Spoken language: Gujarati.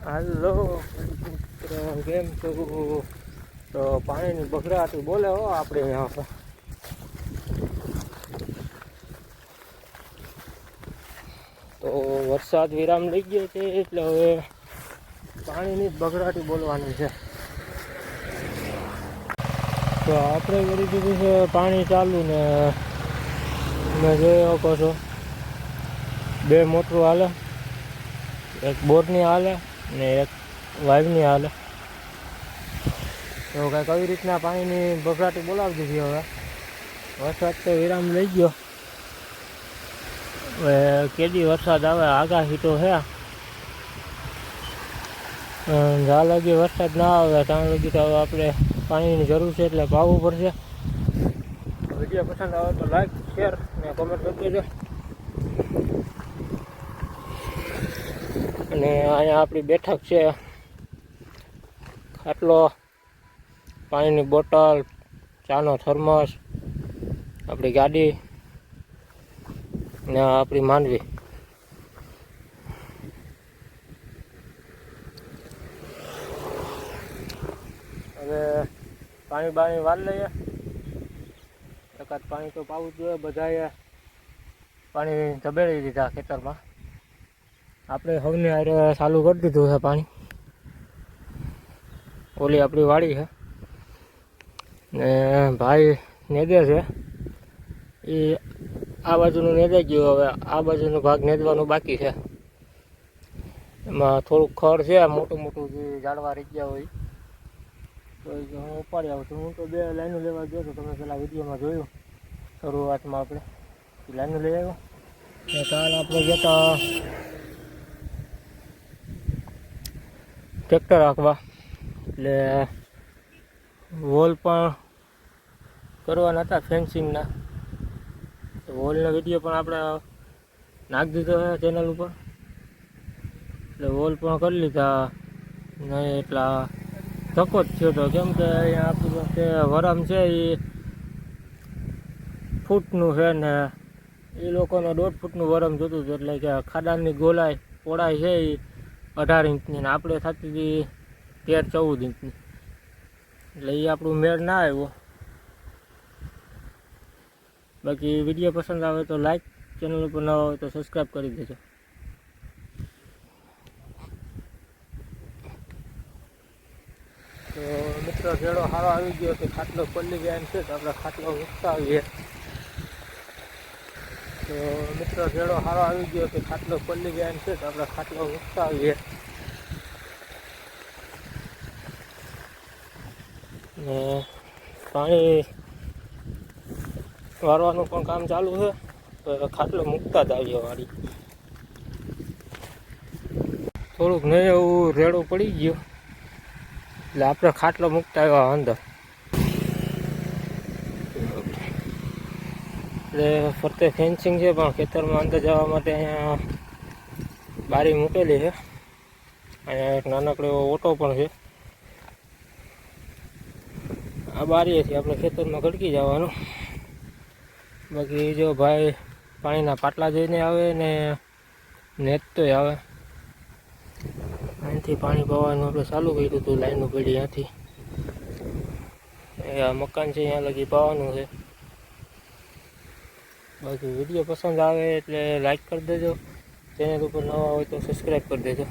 હાલો મિત્રો, કેમ છો? તો પાણીની બગડાટી બોલે હો આપણે અહીંયા પર. તો વરસાદ વિરામ લઈ ગયો છે એટલે હવે પાણીની જ બગડાટી બોલવાની છે. તો આપણે કરી દીધું છે પાણી ચાલુ ને તમે જોઈ શકો છો 2 મોટરું હાલે, એક બોરની હાલે ને એક વાઇવની હાલે. તો કંઈક આવી રીતના પાણીની બગડાટી બોલાવી દીધી. હવે વરસાદ તો વિરામ લઈ ગયો, હવે કેદી વરસાદ આવે આગાહી તો છે. જ્યાં લગી વરસાદ ના આવે ત્યાં લગી તો હવે આપણે પાણીની જરૂર છે એટલે પાવું પડશે. વિડીયો પસંદ આવે તો લાઈક, શેર ને કોમેન્ટ કરી દેજો. અને અહીંયા આપણી બેઠક છે, ખાટલો, પાણીની બોટલ, ચાનો થર્મસ, આપણી ગાડી ને આપણી માંડવી. હવે પાણી વાર લઈએ, એકાદ પાણી તો પાવું જ જોઈએ. બધાએ પાણી ધબેડી દીધા ખેતરમાં. આપણે સૌને હારે ચાલુ કરી દીધું છે પાણી. ઓલી આપણી વાડી છે ને ભાઈ નેદે છે, એ આ બાજુનું નેદાઈ ગયું. હવે આ બાજુનો ભાગ નેદવાનું બાકી છે. એમાં થોડુંક ખડ છે, મોટું મોટું જે ઝાડવા રહી ગયા હોય તો હું ઉપાડી આવું છું. હું તો 2 લાઈનો લેવા ગયો તો તમે પેલા વિડીયોમાં જોયું શરૂઆતમાં. આપણે લાઈનો લઈ આવ્યો ને કાલ આપણે ગયા ટ્રેક્ટર રાખવા, એટલે વોલ પણ કરવાના હતા ફેન્સિંગના. તો વોલનો વિડીયો પણ આપણે નાખી દીધો છે ચેનલ ઉપર, એટલે વોલ પણ કરી લીધા. નહીં એટલા ધક્કો જ થયો હતો, કેમ કે અહીંયા આપણી પાસે વરમ છે એ ફૂટનું છે ને એ લોકોને 1.5 ફૂટનું વરમ જોતું હતું. એટલે કે ખાડાની ગોલાઈ પહોળાઈ છે એ 18 ઇંચની ને આપણે થતી હતી 13-14 ઇંચની. એટલે એ આપણું મેળ ના આવ્યો. બાકી વિડીયો પસંદ આવે તો લાઈક, ચેનલ ઉપર ન હોય તો સબસ્ક્રાઈબ કરી દેજો. તો મિત્રો જેડો સારો આવી ગયો કે ખાટલો પલ્લી ગયા એમ છે, તો આપણે ખાટલો મૂકતા આવીએ. તો મિત્રો જેડો સારો આવી ગયો કે ખાટલો પલ્લી ગયા એમ છે, તો આપણે ખાટલો મૂકતા આવીએ. ને પાણી વારવાનું પણ કામ ચાલુ છે, તો ખાટલો મૂકતા જ આવીએ વાળી. થોડુંક નહીં એવું રેડું પડી ગયું એટલે આપણે ખાટલો મૂકતા આવ્યા અંદર. એટલે ફરતે ફેન્સિંગ છે, પણ ખેતરમાં અંદર જવા માટે અહીંયા બારી મૂકેલી છે. અહીંયા એક નાનકડો એવો ઓટો પણ છે. આ બારીએથી આપણે ખેતરમાં ગળકી જવાનું. બાકી જો ભાઈ પાણીના પાટલા જોઈને આવે ને નેતતોય આવે. અહીંથી પાણી પાવાનું આપણે ચાલુ કર્યું હતું, લાઈનો પડી ત્યાંથી. આ મકાન છે અહીંયા લગી પાવાનું છે. બાકી વિડીયો પસંદ આવે એટલે લાઈક કરી દેજો, ચેનલ ઉપર નવા હોય તો સબસ્ક્રાઈબ કરી દેજો.